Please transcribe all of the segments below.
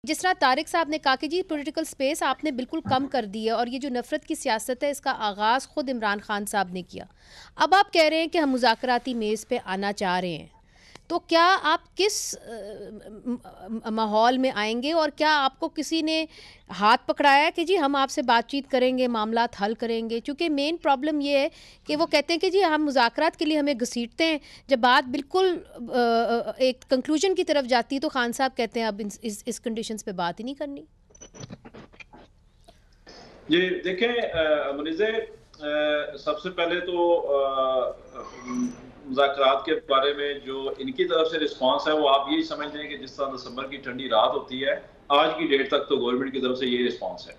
जिस तरह तारिक साहब ने कहा कि जी पॉलिटिकल स्पेस आपने बिल्कुल कम कर दी है और ये जो नफरत की सियासत है इसका आगाज़ ख़ुद इमरान खान साहब ने किया। अब आप कह रहे हैं कि हम मुज़ाकराती मेज़ पे आना चाह रहे हैं, तो क्या आप किस माहौल में आएंगे और क्या आपको किसी ने हाथ पकड़ाया है कि जी हम आपसे बातचीत करेंगे, मामलात हल करेंगे? क्योंकि मेन प्रॉब्लम ये है कि वो कहते हैं कि जी हम मुज़ाकरात के लिए हमें घसीटते हैं, जब बात बिल्कुल एक कंक्लूजन की तरफ जाती है तो खान साहब कहते हैं अब इस कंडीशंस पे बात ही नहीं करनी। जी देखें मुनीज़े, सबसे पहले तो मुज़ाकरात के बारे में जो इनकी तरफ से रिस्पांस है वो आप यही समझ लें कि जिस तरह दिसंबर की ठंडी रात होती है, आज की डेट तक तो गवर्नमेंट की तरफ से ये रिस्पांस है।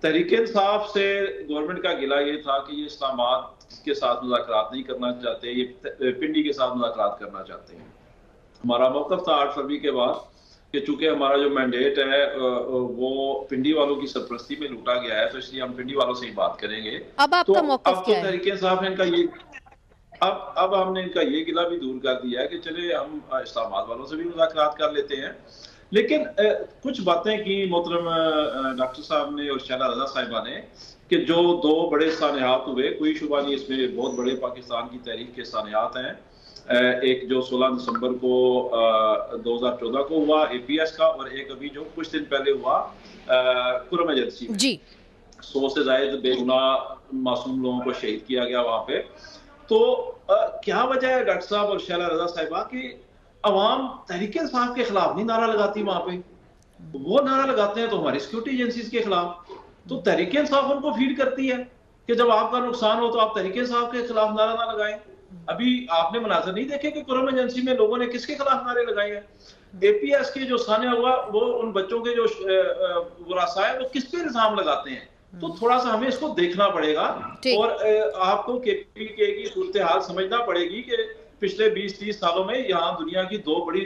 तहरीक-ए-इंसाफ से गवर्नमेंट का गिला ये था कि ये इस्लामाबाद के साथ मुज़ाकरात नहीं करना चाहते, ये पिंडी के साथ मुज़ाकरात करना चाहते हैं। हमारा मौक़िफ़ था 8 फरवरी के बाद कि चूंकि हमारा जो मैंडेट है वो पिंडी वालों की सरपरस्ती में लूटा गया है, तो इसलिए हम पिंडी वालों से ही बात करेंगे। अब तो आपका मौक़िफ़ अब तो क्या है? तहरीक-ए-इंसाफ ने इनका ये अब हमने इनका ये गिला भी दूर कर दिया है कि चले हम इस्लामाबाद वालों से भी मुज़ाकरात कर लेते हैं। लेकिन कुछ बातें की मोहतरम डॉक्टर साहब ने और शहला रज़ा साहिबा ने कि जो 2 बड़े सानियात हुए, कोई शुबा नहीं इसमें बहुत बड़े पाकिस्तान की तहरीक के सानियात हैं। एक जो 16 दिसंबर को 2014 को हुआ एपीएस का, और एक अभी जो कुछ दिन पहले हुआ कुरम एजेंसी में। जी 100 से ज़ायद बेगुनाह मासूम लोगों को शहीद किया गया वहां पे। तो क्या वजह है डॉक्टर साहब और शहला रज़ा साहिबा कि अवाम तहरीक-ए-इंसाफ के खिलाफ नहीं नारा लगाती वहां पे, वो नारा लगाते हैं तो हमारी सिक्योरिटी एजेंसीज के खिलाफ। तो तहरीक-ए-इंसाफ उनको फीड करती है कि जब आपका नुकसान हो तो आप तहरीक-ए-इंसाफ के खिलाफ नारा ना लगाएं। अभी आपने मनाज़र नहीं देखे कि कुरम एजेंसी में लोगों ने किसके खिलाफ नारे लगाए हैं? एपीएस के जो सानिया हुआ वो उन बच्चों के जो वरासा है वो किस पे इल्जाम लगाते हैं? तो थोड़ा सा हमें इसको देखना पड़ेगा और आपको केपीके की सूरत हाल समझना पड़ेगी कि पिछले 20-30 सालों में यहाँ दुनिया की 2 बड़ी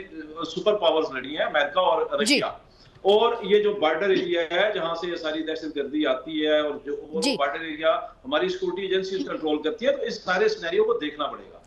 सुपर पावर्स लड़ी हैं, अमेरिका और रशिया। और ये जो बॉर्डर एरिया है जहां से ये सारी दहशतगर्दी आती है और जो बॉर्डर एरिया हमारी सिक्योरिटी एजेंसी कंट्रोल करती है, तो इस सारे सिनेरियो को देखना पड़ेगा।